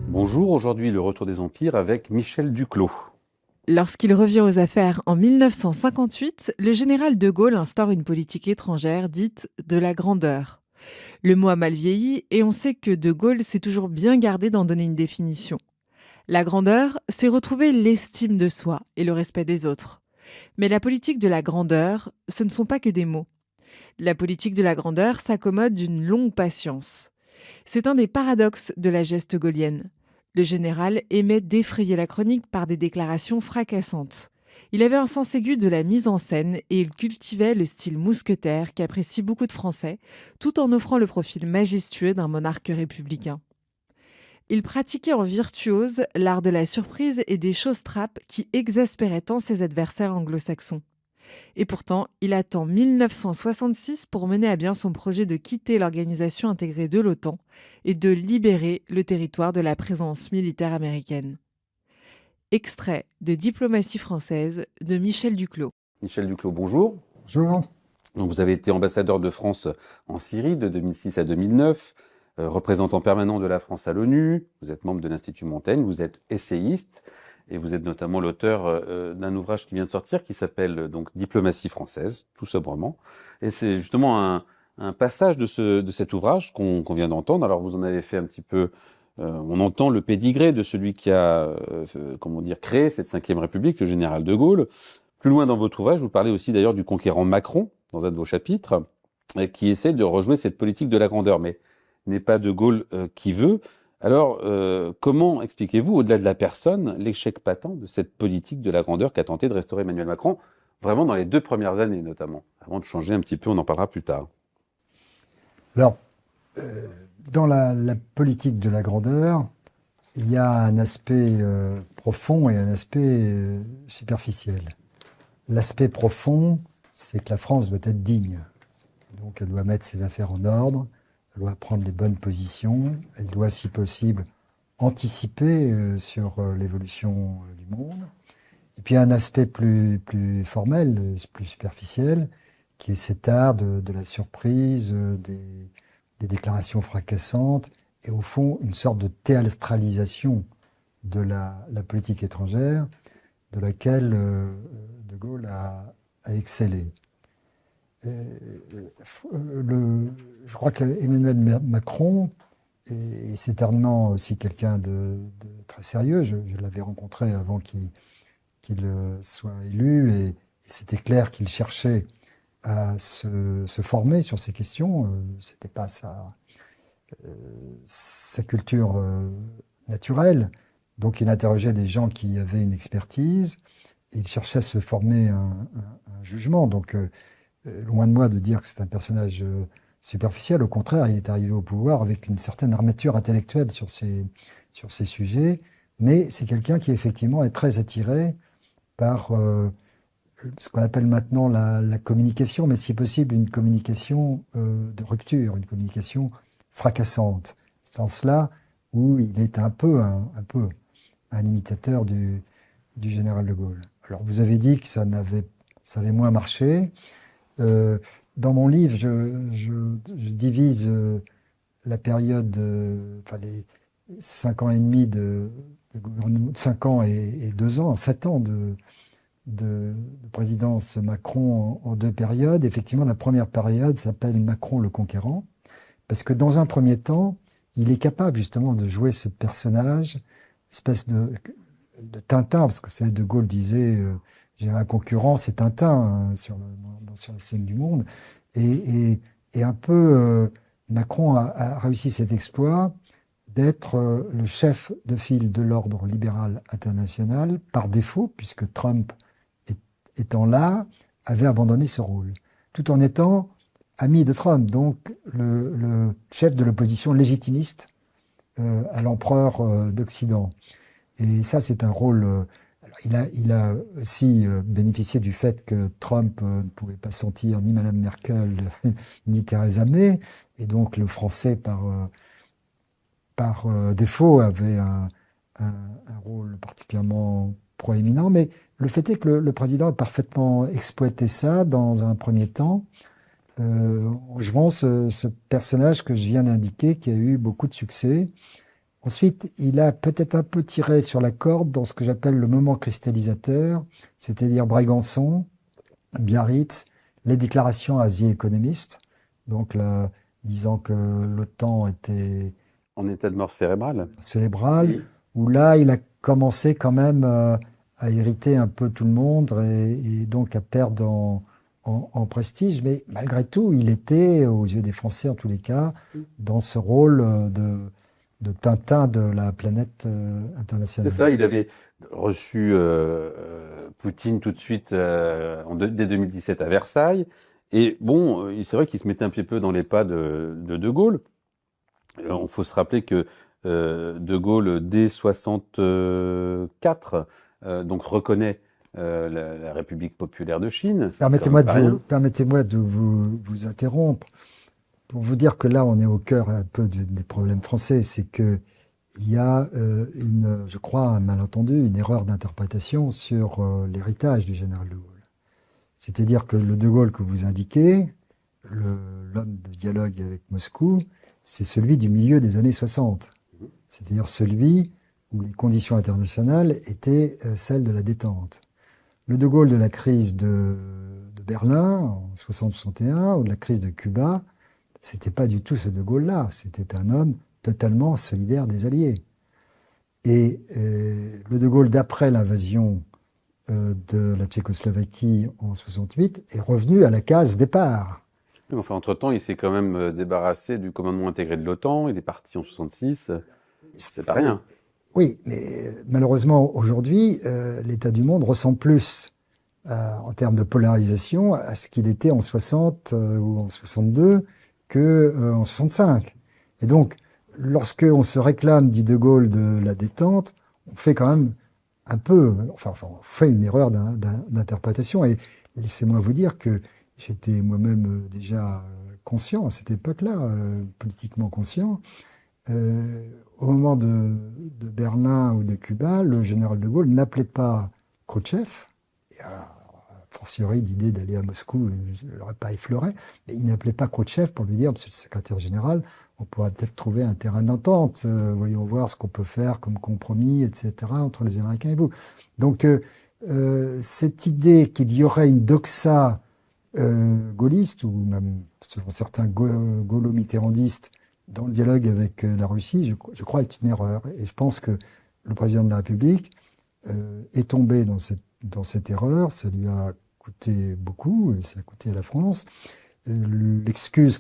Bonjour, aujourd'hui le retour des empires avec Michel Duclos. Lorsqu'il revient aux affaires en 1958, le général de Gaulle instaure une politique étrangère dite de la grandeur. Le mot a mal vieilli et on sait que de Gaulle s'est toujours bien gardé d'en donner une définition. La grandeur, c'est retrouver l'estime de soi et le respect des autres. Mais la politique de la grandeur, ce ne sont pas que des mots. La politique de la grandeur s'accommode d'une longue patience. C'est un des paradoxes de la geste gaulienne. Le général aimait défrayer la chronique par des déclarations fracassantes. Il avait un sens aigu de la mise en scène et il cultivait le style mousquetaire qu'apprécient beaucoup de Français, tout en offrant le profil majestueux d'un monarque républicain. Il pratiquait en virtuose l'art de la surprise et des choses-trappes qui exaspéraient tant ses adversaires anglo-saxons. Et pourtant, il attend 1966 pour mener à bien son projet de quitter l'organisation intégrée de l'OTAN et de libérer le territoire de la présence militaire américaine. Extrait de Diplomatie française de Michel Duclos. Michel Duclos, bonjour. Bonjour. Donc, vous avez été ambassadeur de France en Syrie de 2006 à 2009, représentant permanent de la France à l'ONU, vous êtes membre de l'Institut Montaigne, vous êtes essayiste et vous êtes notamment l'auteur d'un ouvrage qui vient de sortir qui s'appelle donc Diplomatie française, tout sobrement. Et c'est justement un passage de cet ouvrage qu'on vient d'entendre. Alors vous en avez fait un petit peu... on entend le pédigré de celui qui a, créé cette Ve République, le général de Gaulle. Plus loin dans votre ouvrage, vous parlez aussi d'ailleurs du conquérant Macron, dans un de vos chapitres, qui essaie de rejouer cette politique de la grandeur, mais n'est pas de Gaulle qui veut. Alors, comment expliquez-vous, au-delà de la personne, l'échec patent de cette politique de la grandeur qu'a tenté de restaurer Emmanuel Macron, vraiment dans les 2 premières années notamment, avant de changer un petit peu, on en parlera plus tard. Alors, dans la politique de la grandeur, il y a un aspect profond et un aspect superficiel. L'aspect profond, c'est que la France doit être digne. Donc, elle doit mettre ses affaires en ordre, elle doit prendre les bonnes positions, elle doit, si possible, anticiper sur l'évolution du monde. Et puis, il y a un aspect plus formel, plus superficiel, qui est cet art de la surprise, des déclarations fracassantes, et au fond, une sorte de théâtralisation de la politique étrangère, de laquelle de Gaulle a excellé. Je crois qu'Emmanuel Macron est certainement aussi quelqu'un de très sérieux. Je l'avais rencontré avant qu'il soit élu, et c'était clair qu'il cherchait à se former sur ces questions. C'était pas sa culture naturelle. Donc il interrogeait des gens qui avaient une expertise, et il cherchait à se former un jugement. Donc loin de moi de dire que c'est un personnage superficiel. Au contraire, il est arrivé au pouvoir avec une certaine armature intellectuelle sur ces sujets, mais c'est quelqu'un qui effectivement est très attiré par ce qu'on appelle maintenant la communication, mais si possible une communication de rupture, une communication fracassante. C'est en cela où il est un peu un imitateur du général de Gaulle. Alors vous avez dit que ça avait moins marché. Dans mon livre, je divise la période, les 5 ans et demi de gouvernement, 5 ans et 2 ans, 7 ans de présidence Macron en 2 périodes. Effectivement, la première période s'appelle Macron le conquérant, parce que dans un premier temps, il est capable justement de jouer ce personnage, espèce de Tintin, parce que c'est de Gaulle disait j'ai un concurrent, c'est Tintin sur la scène du monde, et un peu Macron a réussi cet exploit d'être le chef de file de l'ordre libéral international par défaut, puisque Trump étant là, avait abandonné ce rôle, tout en étant ami de Trump, donc le chef de l'opposition légitimiste à l'empereur d'Occident. Et ça, c'est un rôle... il a aussi bénéficié du fait que Trump ne pouvait pas sentir ni Mme Merkel ni Theresa May, et donc le français, par défaut, avait un rôle particulièrement proéminent. Mais le fait est que le président a parfaitement exploité ça dans un premier temps, en jouant ce personnage que je viens d'indiquer, qui a eu beaucoup de succès, Ensuite, il a peut-être un peu tiré sur la corde dans ce que j'appelle le moment cristallisateur, c'est-à-dire Brégançon, Biarritz, les déclarations à The Economist, donc là, disant que l'OTAN était En état de mort cérébrale. cérébrale, Oui. où là, il a commencé quand même à irriter un peu tout le monde et donc à perdre en prestige. Mais malgré tout, il était, aux yeux des Français en tous les cas, dans ce rôle de Tintin de la planète C'est internationale. ça, il avait reçu Poutine tout de suite dès 2017 à Versailles. Et bon, c'est vrai qu'il se mettait un petit peu dans les pas de Gaulle. Il faut se rappeler que De Gaulle, dès 64, donc reconnaît la République populaire de Chine. C'est quand même pas rien. Permettez-moi de vous interrompre pour vous dire que là, on est au cœur un peu des problèmes français. C'est que il y a je crois, un malentendu, une erreur d'interprétation sur l'héritage du général de Gaulle. C'est-à-dire que le de Gaulle que vous indiquez, l'homme de dialogue avec Moscou, c'est celui du milieu des années 60. C'est-à-dire celui où les conditions internationales étaient celles de la détente. Le de Gaulle de la crise de Berlin en 60-61 ou de la crise de Cuba, c'était pas du tout ce de Gaulle-là. C'était un homme totalement solidaire des Alliés. Et le de Gaulle, d'après l'invasion de la Tchécoslovaquie en 68, est revenu à la case départ. Mais enfin, entre-temps, il s'est quand même débarrassé du commandement intégré de l'OTAN. Il est parti en 66. C'est pas rien. Oui, mais malheureusement, aujourd'hui, l'état du monde ressemble plus, en termes de polarisation, à ce qu'il était en 60 ou en 62 qu'en 65. Et donc, lorsque on se réclame du de Gaulle de la détente, on fait quand même un peu, enfin on fait une erreur d'interprétation. Et laissez-moi vous dire que j'étais moi-même déjà conscient à cette époque-là, politiquement conscient. Au moment de Berlin ou de Cuba, le général de Gaulle n'appelait pas Khrouchtchev, et a fortiori l'idée d'aller à Moscou ne l'aurait pas effleuré, mais il n'appelait pas Khrouchtchev pour lui dire, monsieur le secrétaire général, on pourrait peut-être trouver un terrain d'entente, voyons voir ce qu'on peut faire comme compromis, etc., entre les Américains et vous. Donc, cette idée qu'il y aurait une doxa gaulliste, ou même selon certains gaulo-mitterrandistes, dans le dialogue avec la Russie, je crois, est une erreur. Et je pense que le président de la République est tombé dans cette erreur. Ça lui a coûté beaucoup, et ça a coûté à la France. L'excuse,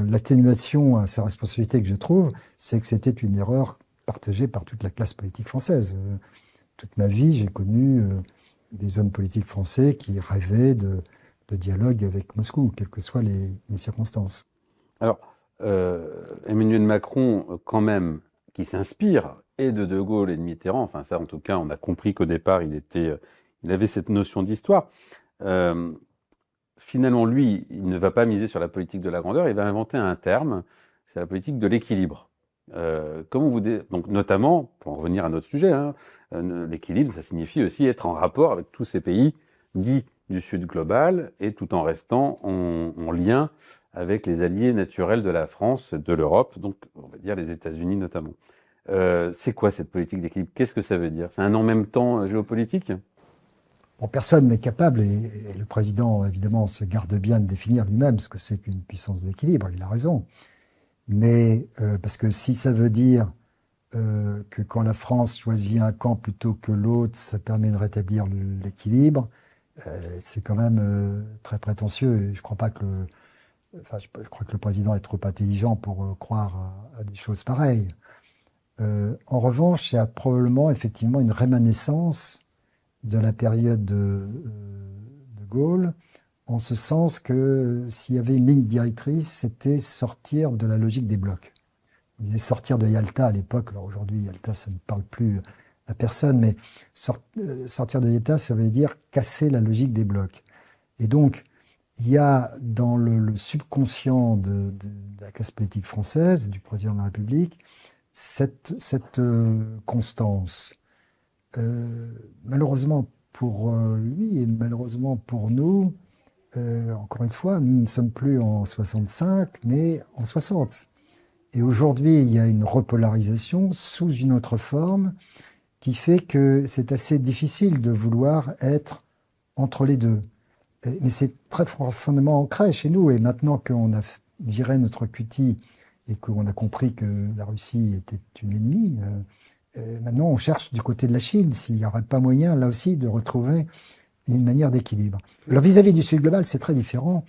l'atténuation à sa responsabilité que je trouve, c'est que c'était une erreur partagée par toute la classe politique française. Toute ma vie, j'ai connu des hommes politiques français qui rêvaient de dialogue avec Moscou, quelles que soient les circonstances. Alors, Emmanuel Macron, quand même, qui s'inspire et de Gaulle et de Mitterrand, enfin ça en tout cas, on a compris qu'au départ, il avait cette notion d'histoire. Finalement, lui, il ne va pas miser sur la politique de la grandeur, il va inventer un terme, c'est la politique de l'équilibre. Donc notamment, pour en revenir à notre sujet, hein, l'équilibre, ça signifie aussi être en rapport avec tous ces pays dits du Sud global et tout en restant en lien avec les alliés naturels de la France, de l'Europe, donc on va dire les États-Unis notamment. C'est quoi cette politique d'équilibre? Qu'est-ce que ça veut dire? C'est un en même temps géopolitique? Bon, personne n'est capable, et le président évidemment se garde bien de définir lui-même ce que c'est qu'une puissance d'équilibre, il a raison. Mais parce que si ça veut dire que quand la France choisit un camp plutôt que l'autre, ça permet de rétablir l'équilibre, c'est quand même très prétentieux. Et je crois pas que je crois que le président est trop intelligent pour croire à des choses pareilles. En revanche, il y a probablement effectivement une rémanescence de la période de Gaulle, en ce sens que s'il y avait une ligne directrice, c'était sortir de la logique des blocs. On disait sortir de Yalta à l'époque. Alors aujourd'hui, Yalta, ça ne parle plus à personne, mais sortir de Yalta, ça veut dire casser la logique des blocs. Et donc, il y a dans le subconscient de la classe politique française, du président de la République, cette constance. Malheureusement pour lui et malheureusement pour nous, encore une fois, nous ne sommes plus en 65, mais en 60. Et aujourd'hui, il y a une repolarisation sous une autre forme qui fait que c'est assez difficile de vouloir être entre les deux. Mais c'est très profondément ancré chez nous. Et maintenant qu'on a viré notre cutie et qu'on a compris que la Russie était une ennemie, maintenant on cherche du côté de la Chine s'il n'y aurait pas moyen, là aussi, de retrouver une manière d'équilibre. Alors vis-à-vis du Sud global, c'est très différent,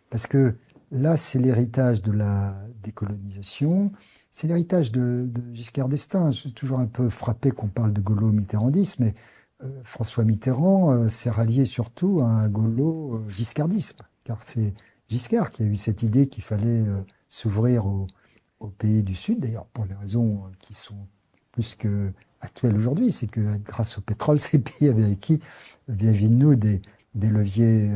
parce que là, c'est l'héritage de la décolonisation, c'est l'héritage de Giscard d'Estaing. Je suis toujours un peu frappé qu'on parle de gaulo-mitterrandisme, mais François Mitterrand s'est rallié surtout à un gaulo-giscardisme, car c'est Giscard qui a eu cette idée qu'il fallait s'ouvrir aux pays du Sud, d'ailleurs pour les raisons qui sont plus que actuelles aujourd'hui, c'est que grâce au pétrole, ces pays avaient acquis vis-à-vis de nous des leviers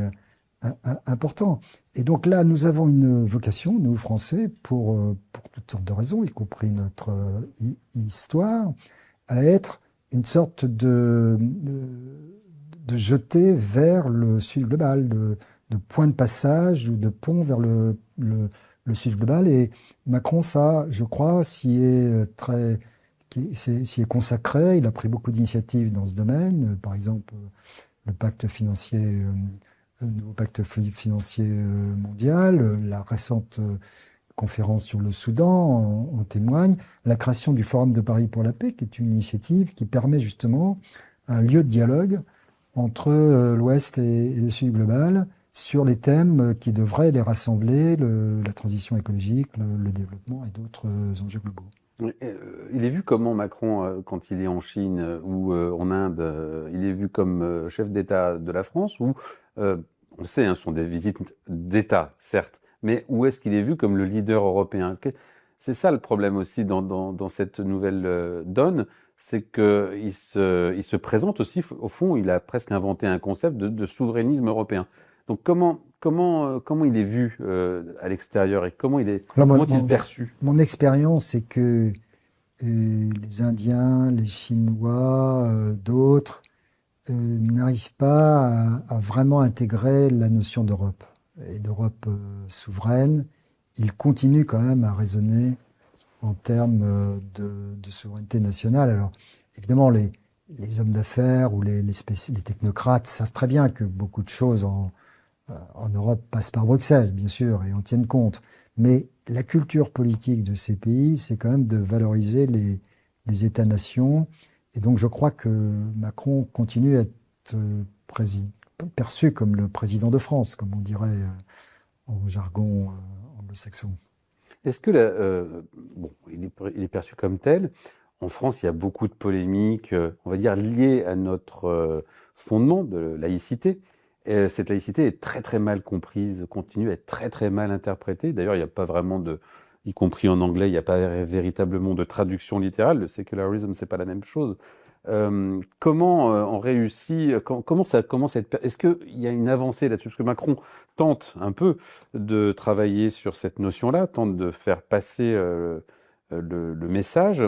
importants. Et donc là, nous avons une vocation, nous Français, pour toutes sortes de raisons, y compris notre histoire, à être une sorte de jetée vers le Sud global, de point de passage ou de pont vers le Sud global. Et Macron, ça, je crois, s'y est consacré. Il a pris beaucoup d'initiatives dans ce domaine. Par exemple, le pacte financier, le nouveau pacte financier mondial, la récente conférence sur le Soudan en témoigne, la création du Forum de Paris pour la paix, qui est une initiative qui permet justement un lieu de dialogue entre l'Ouest et le Sud global sur les thèmes qui devraient les rassembler, la transition écologique, le développement et d'autres enjeux globaux. Il est vu comment Macron, quand il est en Chine ou en Inde, il est vu comme chef d'État de la France ou, on sait, ce sont des visites d'État, certes, mais où est-ce qu'il est vu comme le leader européen? C'est ça le problème aussi dans cette nouvelle donne, c'est qu'il se présente aussi, au fond, il a presque inventé un concept de souverainisme européen. Donc comment il est vu à l'extérieur et comment il est perçu? Mon expérience, c'est que les Indiens, les Chinois, d'autres n'arrivent pas à vraiment intégrer la notion d'Europe et d'Europe souveraine. Ils continuent quand même à raisonner en termes de souveraineté nationale. Alors évidemment, les hommes d'affaires ou les technocrates savent très bien que beaucoup de choses en Europe passent par Bruxelles, bien sûr, et en tiennent compte. Mais la culture politique de ces pays, c'est quand même de valoriser les États-nations. Et donc je crois que Macron continue à être perçu comme le président de France, comme on dirait en jargon anglo-saxon. Est-ce que il est perçu comme tel? En France, il y a beaucoup de polémiques, on va dire, liées à notre fondement de laïcité. Cette laïcité est très très mal comprise, continue à être très très mal interprétée. D'ailleurs, il n'y a pas vraiment y compris en anglais, il n'y a pas véritablement de traduction littérale. Le secularism, c'est pas la même chose. Comment on réussit, comment ça commence à être... Est-ce qu'il y a une avancée là-dessus? Parce que Macron tente un peu de travailler sur cette notion-là, tente de faire passer le message.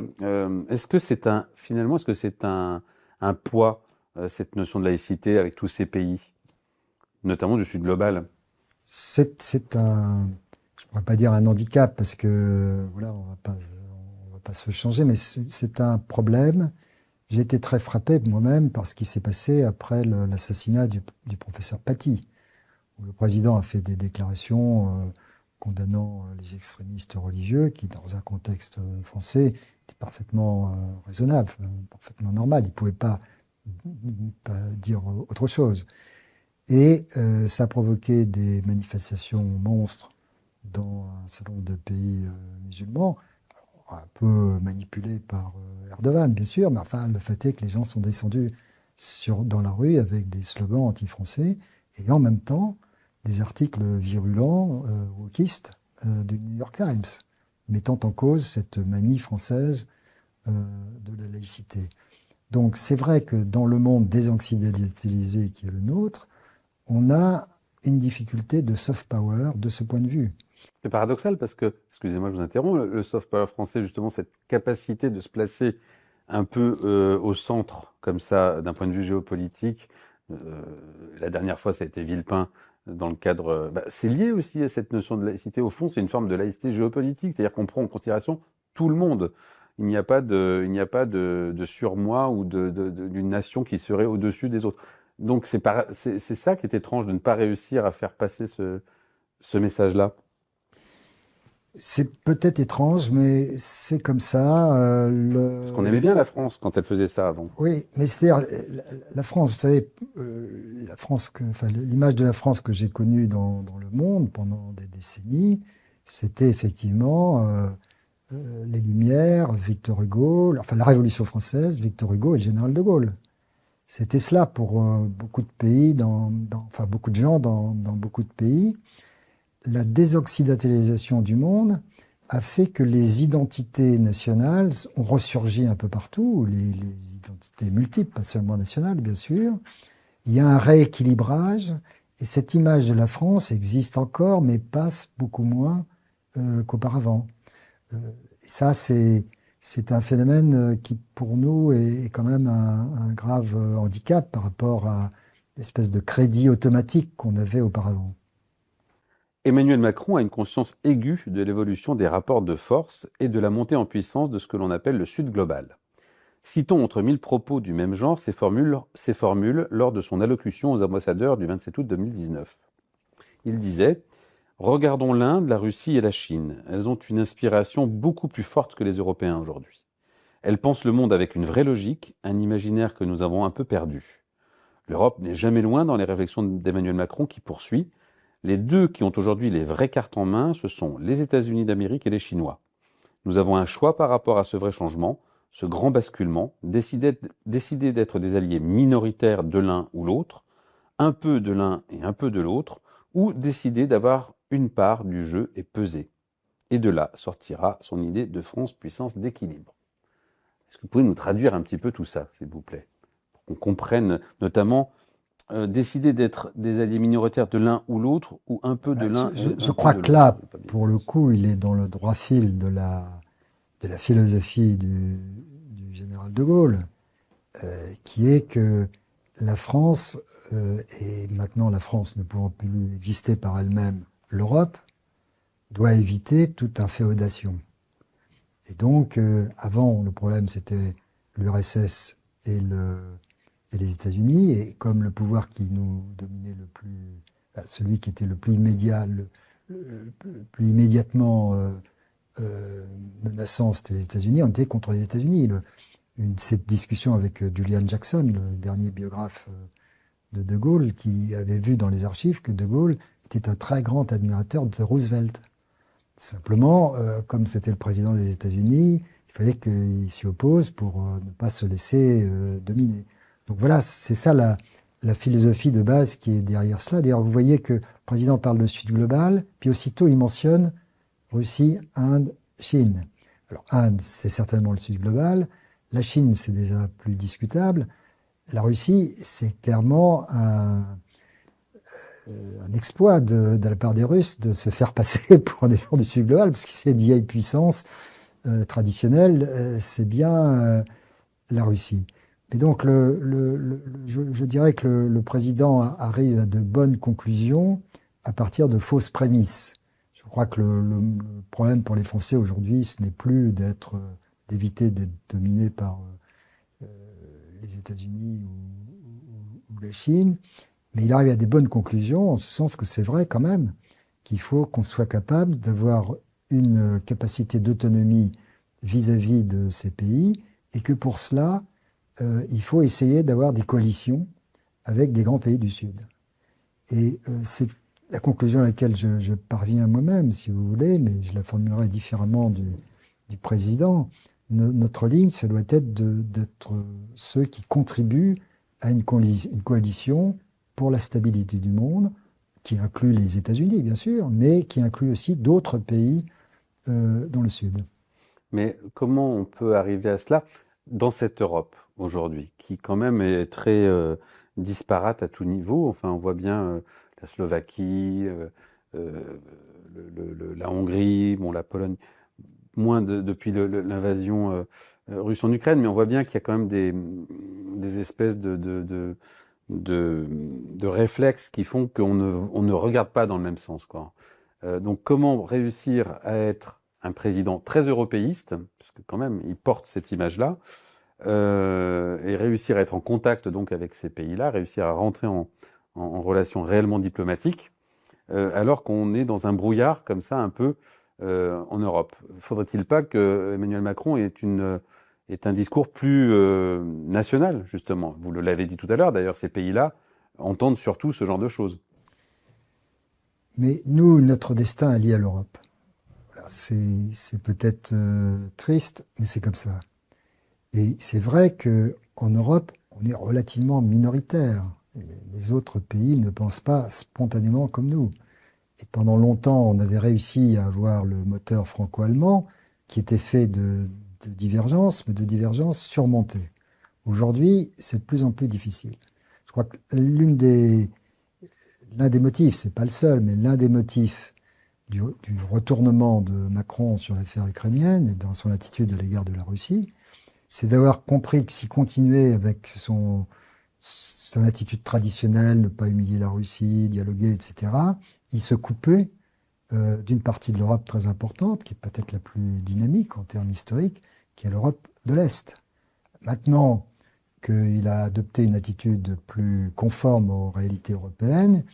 Est-ce que c'est un poids, cette notion de laïcité avec tous ces pays, notamment du Sud global? C'est je pourrais pas dire un handicap parce que voilà, on va pas se changer, mais c'est un problème. J'ai été très frappé moi-même par ce qui s'est passé après l'assassinat du professeur Paty, où le président a fait des déclarations condamnant les extrémistes religieux, qui dans un contexte français étaient parfaitement raisonnables, parfaitement normal. Il ne pouvait pas dire autre chose. Et ça a provoqué des manifestations monstres dans un certain nombre de pays musulmans, un peu manipulés par Erdogan, bien sûr, mais enfin, le fait est que les gens sont descendus dans la rue avec des slogans anti-français et en même temps des articles virulents, wokistes, du New York Times, mettant en cause cette manie française de la laïcité. Donc c'est vrai que dans le monde désoccidentalisé qui est le nôtre, on a une difficulté de soft power de ce point de vue. C'est paradoxal parce que, excusez-moi, je vous interromps, le soft power français, justement, cette capacité de se placer un peu au centre, comme ça, d'un point de vue géopolitique. La dernière fois, ça a été Villepin dans le cadre... c'est lié aussi à cette notion de laïcité. Au fond, c'est une forme de laïcité géopolitique, c'est-à-dire qu'on prend en considération tout le monde. Il n'y a pas de surmoi ou d'une nation qui serait au-dessus des autres. Donc c'est ça qui est étrange, de ne pas réussir à faire passer ce message-là. C'est peut-être étrange, mais c'est comme ça. Parce qu'on aimait bien la France quand elle faisait ça avant. Oui, mais c'est-à-dire, la France, vous savez, la France l'image de la France que j'ai connue dans le monde pendant des décennies, c'était effectivement les Lumières, Victor Hugo, enfin la Révolution française, Victor Hugo et le général de Gaulle. C'était cela pour beaucoup de pays, enfin beaucoup de gens dans beaucoup de pays. La désoccidentalisation du monde a fait que les identités nationales ont ressurgi un peu partout, les identités multiples, pas seulement nationales, bien sûr. Il y a un rééquilibrage, et cette image de la France existe encore, mais passe beaucoup moins qu'auparavant. Et ça, c'est un phénomène qui, pour nous, est quand même un grave handicap par rapport à l'espèce de crédit automatique qu'on avait auparavant. Emmanuel Macron a une conscience aiguë de l'évolution des rapports de force et de la montée en puissance de ce que l'on appelle le Sud global. Citons entre mille propos du même genre ces formules lors de son allocution aux ambassadeurs du 27 août 2019. Il disait « Regardons l'Inde, la Russie et la Chine. Elles ont une inspiration beaucoup plus forte que les Européens aujourd'hui. Elles pensent le monde avec une vraie logique, un imaginaire que nous avons un peu perdu. L'Europe n'est jamais loin dans les réflexions d'Emmanuel Macron qui poursuit. Les deux qui ont aujourd'hui les vraies cartes en main, ce sont les États-Unis d'Amérique et les Chinois. Nous avons un choix par rapport à ce vrai changement, ce grand basculement, décider d'être des alliés minoritaires de l'un ou l'autre, un peu de l'un et un peu de l'autre, ou décider d'avoir une part du jeu et peser. Et de là sortira son idée de France puissance d'équilibre. Est-ce que vous pouvez nous traduire un petit peu tout ça, s'il vous plaît, pour qu'on comprenne notamment décider d'être des alliés minoritaires de l'un ou l'autre, ou un peu de l'un. Je crois que là, pour le coup, il est dans le droit fil de la philosophie du général de Gaulle, qui est que la France, et maintenant la France ne pouvant plus exister par elle-même, l'Europe, doit éviter toute inféodation. Et donc, avant, le problème, c'était l'URSS et les États-Unis, et comme le pouvoir qui nous dominait le plus, celui qui était le plus immédiat, le plus immédiatement menaçant, c'était les États-Unis, on était contre les États-Unis. Cette discussion avec Julian Jackson, le dernier biographe de Gaulle, qui avait vu dans les archives que de Gaulle était un très grand admirateur de Roosevelt. Simplement, comme c'était le président des États-Unis, il fallait qu'il s'y oppose pour ne pas se laisser dominer. Donc voilà, c'est ça la philosophie de base qui est derrière cela. D'ailleurs, vous voyez que le président parle de Sud global, puis aussitôt il mentionne Russie, Inde, Chine. Alors Inde, c'est certainement le Sud global. La Chine, c'est déjà plus discutable. La Russie, c'est clairement un exploit de la part des Russes de se faire passer pour des gens du Sud global, parce que c'est une vieille puissance traditionnelle, c'est bien la Russie. Et donc, je dirais que le président arrive à de bonnes conclusions à partir de fausses prémices. Je crois que le problème pour les Français aujourd'hui, ce n'est plus d'éviter d'être dominé par les États-Unis ou la Chine, mais il arrive à des bonnes conclusions, en ce sens que c'est vrai quand même qu'il faut qu'on soit capable d'avoir une capacité d'autonomie vis-à-vis de ces pays, et que pour cela, il faut essayer d'avoir des coalitions avec des grands pays du Sud. Et c'est la conclusion à laquelle je parviens moi-même, si vous voulez, mais je la formulerai différemment du président. Notre ligne, ça doit être d'être ceux qui contribuent à une coalition pour la stabilité du monde, qui inclut les États-Unis, bien sûr, mais qui inclut aussi d'autres pays dans le Sud. Mais comment on peut arriver à cela dans cette Europe aujourd'hui, qui quand même est très disparate à tout niveau? Enfin, on voit bien la Slovaquie, la Hongrie, bon, la Pologne, moins depuis l'invasion russe en Ukraine, mais on voit bien qu'il y a quand même des espèces de de réflexes qui font on ne regarde pas dans le même sens, quoi. Donc comment réussir à être un président très européiste, parce que quand même il porte cette image-là, et réussir à être en contact donc avec ces pays-là, réussir à rentrer en relation réellement diplomatique, alors qu'on est dans un brouillard comme ça un peu en Europe. Faudrait-il pas que Emmanuel Macron ait un discours plus national, justement? Vous l'avez dit tout à l'heure, d'ailleurs, ces pays-là entendent surtout ce genre de choses. Mais nous, notre destin est lié à l'Europe. Voilà, c'est peut-être triste, mais c'est comme ça. Et c'est vrai qu'en Europe, on est relativement minoritaire. Et les autres pays ne pensent pas spontanément comme nous. Et pendant longtemps, on avait réussi à avoir le moteur franco-allemand qui était fait de divergences, mais de divergences surmontées. Aujourd'hui, c'est de plus en plus difficile. Je crois que l'un des motifs, c'est pas le seul, mais l'un des motifs du retournement de Macron sur l'affaire ukrainienne et dans son attitude à l'égard de la Russie, c'est d'avoir compris que s'il continuait avec son attitude traditionnelle, ne pas humilier la Russie, dialoguer, etc., il se coupait d'une partie de l'Europe très importante, qui est peut-être la plus dynamique en termes historiques, qui est l'Europe de l'Est. Maintenant qu'il a adopté une attitude plus conforme aux réalités européennes,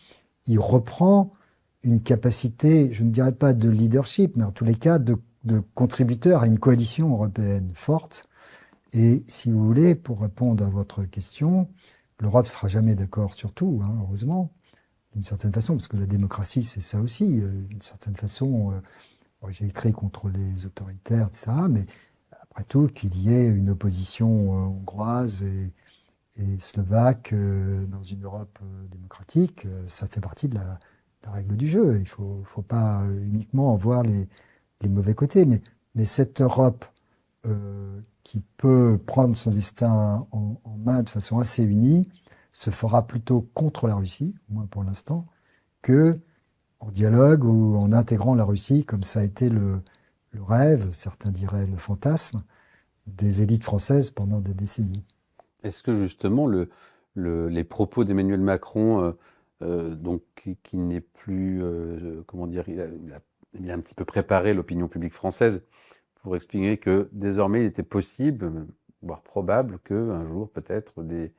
il reprend une capacité, je ne dirais pas de leadership, mais en tous les cas de contributeur à une coalition européenne forte. Et si vous voulez, pour répondre à votre question, l'Europe ne sera jamais d'accord sur tout, hein, heureusement, d'une certaine façon, parce que la démocratie, c'est ça aussi, d'une certaine façon. J'ai écrit contre les autoritaires, etc., mais après tout, qu'il y ait une opposition hongroise et slovaque dans une Europe démocratique, ça fait partie de la règle du jeu. Il faut pas uniquement en voir les mauvais côtés, mais cette Europe qui peut prendre son destin en main de façon assez unie se fera plutôt contre la Russie, au moins pour l'instant, que en dialogue ou en intégrant la Russie, comme ça a été le rêve, certains diraient le fantasme, des élites françaises pendant des décennies. Est-ce que justement les propos d'Emmanuel Macron, donc qui n'est plus, comment dire, il a un petit peu préparé l'opinion publique française pour expliquer que désormais il était possible, voire probable, que un jour peut-être des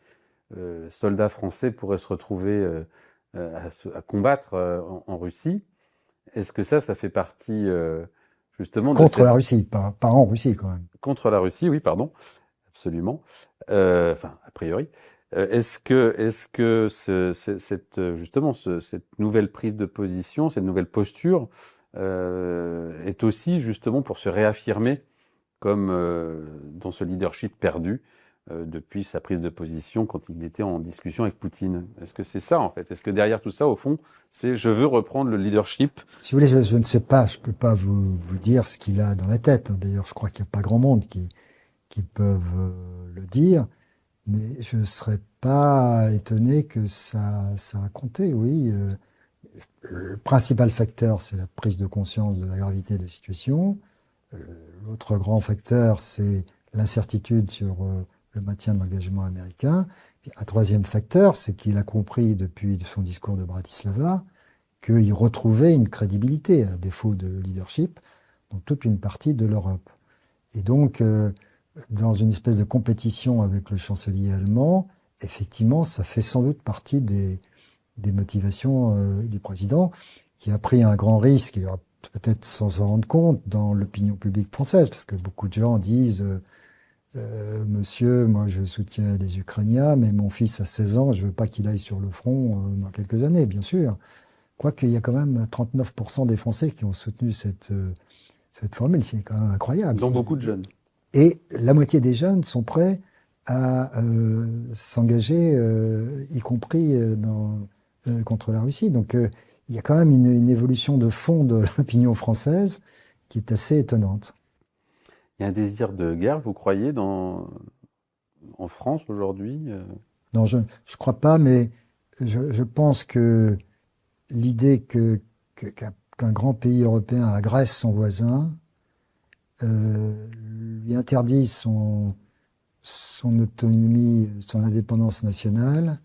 soldats français pourraient se retrouver à combattre en Russie. Est-ce que ça fait partie justement contre la Russie, pas en Russie quand même. Contre la Russie, oui, pardon, absolument. Enfin, a priori. Est-ce que cette nouvelle prise de position, cette nouvelle posture est aussi justement pour se réaffirmer comme dans ce leadership perdu depuis sa prise de position quand il était en discussion avec Poutine? Est-ce que c'est ça en fait? Est-ce que derrière tout ça, au fond, c'est je veux reprendre le leadership? Si vous voulez, je ne sais pas, je peux pas vous dire ce qu'il a dans la tête. D'ailleurs, je crois qu'il n'y a pas grand monde qui peuvent le dire, mais je ne serais pas étonné que ça a compté, oui. Le principal facteur, c'est la prise de conscience de la gravité de la situation. L'autre grand facteur, c'est l'incertitude sur le maintien de l'engagement américain. Puis un troisième facteur, c'est qu'il a compris depuis son discours de Bratislava qu'il retrouvait une crédibilité, à défaut de leadership, dans toute une partie de l'Europe. Et donc, dans une espèce de compétition avec le chancelier allemand, effectivement, ça fait sans doute partie des motivations du président, qui a pris un grand risque, il aura peut-être sans s'en rendre compte, dans l'opinion publique française, parce que beaucoup de gens disent Monsieur, moi je soutiens les Ukrainiens, mais mon fils a 16 ans, je veux pas qu'il aille sur le front dans quelques années, bien sûr. Quoique il y a quand même 39% des Français qui ont soutenu cette formule, c'est quand même incroyable. Dont beaucoup de jeunes. Et la moitié des jeunes sont prêts à s'engager, y compris contre la Russie. Donc il y a quand même une évolution de fond de l'opinion française qui est assez étonnante. Il y a un désir de guerre, vous croyez, en France aujourd'hui? Non, je crois pas, mais je pense que l'idée qu'un grand pays européen agresse son voisin, lui interdit son autonomie, son indépendance nationale,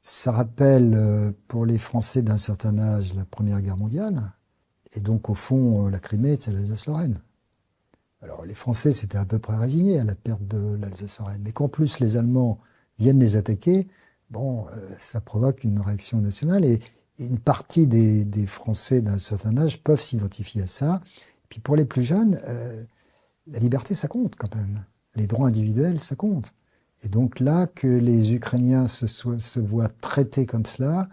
Ça rappelle pour les Français d'un certain âge la Première Guerre mondiale. Et donc, au fond, la Crimée, c'est l'Alsace-Lorraine. Alors, les Français s'étaient à peu près résignés à la perte de l'Alsace-Lorraine. Mais qu'en plus, les Allemands viennent les attaquer, bon, ça provoque une réaction nationale. Et une partie des Français d'un certain âge peuvent s'identifier à ça. Puis pour les plus jeunes, la liberté, ça compte quand même. Les droits individuels, ça compte. Et donc là, que les Ukrainiens se voient traités comme cela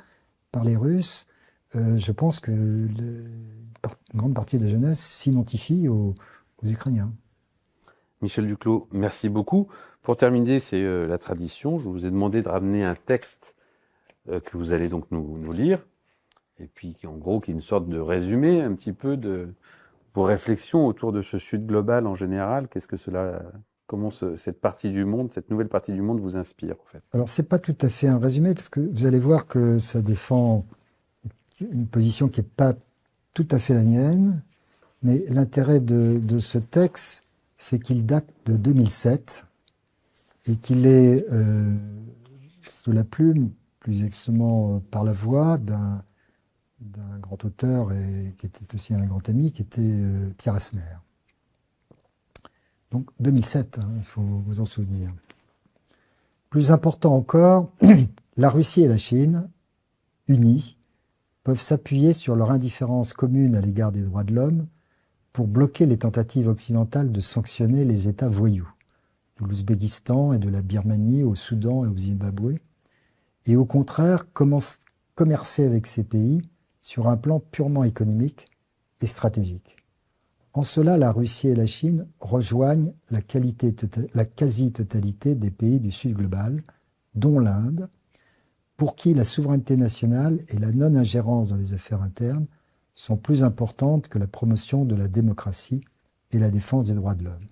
par les Russes, je pense que une grande partie de la jeunesse s'identifie aux Ukrainiens. Michel Duclos, merci beaucoup. Pour terminer, c'est la tradition. Je vous ai demandé de ramener un texte que vous allez donc nous lire, et puis en gros qui est une sorte de résumé un petit peu de vos réflexions autour de ce Sud global en général. Comment cette partie du monde, cette nouvelle partie du monde vous inspire en fait? Alors c'est pas tout à fait un résumé, parce que vous allez voir que ça défend une position qui n'est pas tout à fait la mienne, mais l'intérêt de ce texte, c'est qu'il date de 2007 et qu'il est sous la plume, plus exactement par la voix d'un grand auteur et qui était aussi un grand ami, qui était Pierre Asner. Donc 2007, il faut vous en souvenir. Plus important encore, la Russie et la Chine, unies, peuvent s'appuyer sur leur indifférence commune à l'égard des droits de l'homme pour bloquer les tentatives occidentales de sanctionner les États voyous, de l'Ouzbékistan et de la Birmanie au Soudan et au Zimbabwe, et au contraire commercer avec ces pays sur un plan purement économique et stratégique. En cela, la Russie et la Chine rejoignent la quasi-totalité des pays du Sud global, dont l'Inde, pour qui la souveraineté nationale et la non-ingérence dans les affaires internes sont plus importantes que la promotion de la démocratie et la défense des droits de l'homme.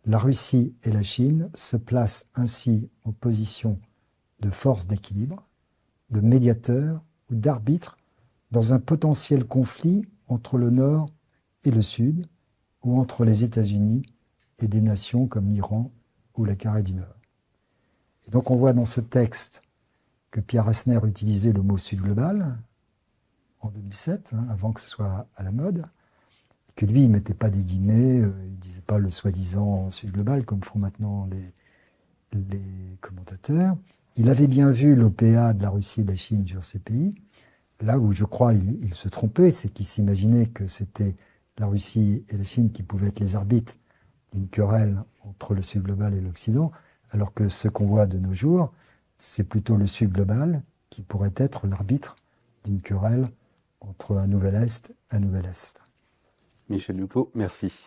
La Russie et la Chine se placent ainsi en position de force d'équilibre, de médiateur ou d'arbitre dans un potentiel conflit entre le Nord et le Sud, ou entre les États-Unis et des nations comme l'Iran ou la Corée du Nord. Et donc on voit dans ce texte que Pierre Asner utilisait le mot Sud global en 2007, avant que ce soit à la mode, que lui, il ne mettait pas des guillemets, il ne disait pas le soi-disant Sud global, comme font maintenant les commentateurs. Il avait bien vu l'OPA de la Russie et de la Chine sur ces pays. Là où je crois il se trompait, c'est qu'il s'imaginait que c'était la Russie et la Chine qui pouvaient être les arbitres d'une querelle entre le Sud global et l'Occident, alors que ce qu'on voit de nos jours, c'est plutôt le Sud global qui pourrait être l'arbitre d'une querelle entre un nouvel Est et un nouvel Est. Michel Duclos, merci.